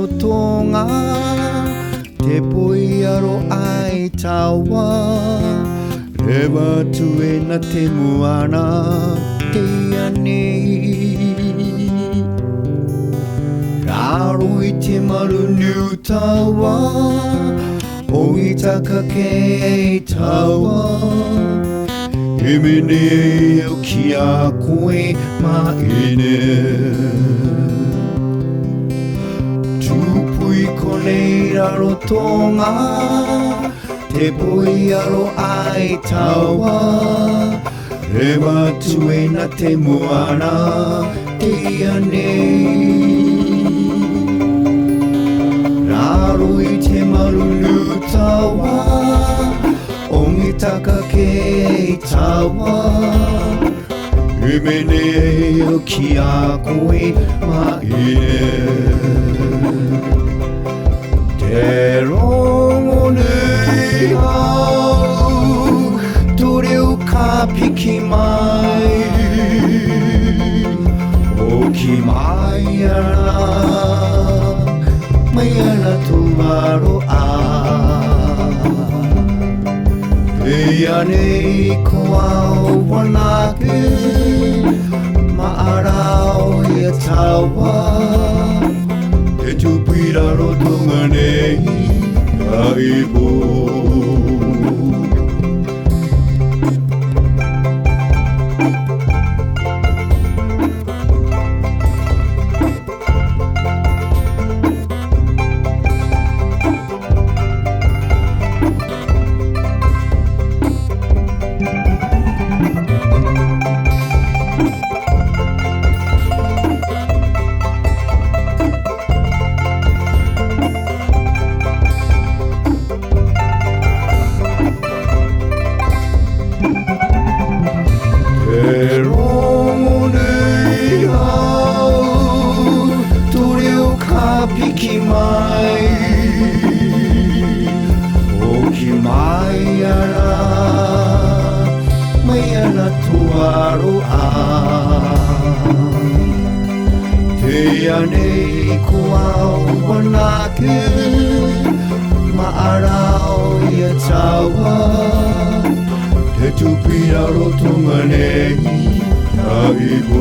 ro tonga te poi aro ai tawa rewa tue na te moana te anei raro i te maru niu tawa o i taka ke e tawa e mene o ki a koe ma ine tupui konei raro tonga te poi aro ai tawa rewa tue na te moana te anei raro i te maru niu tawa ongi taka ke e tawa e mene o ki a koe ma te rongo nei au tore o ka piki mai o ki mai ana tu maro a Eia nei ko au wanake Maarao ia tawa Te tupira rotonga nei aibo Piki mai o ki mai ara mai ana tuaro a te anei ko au wanake maarao ia tawa te tupira rotonga nei aibo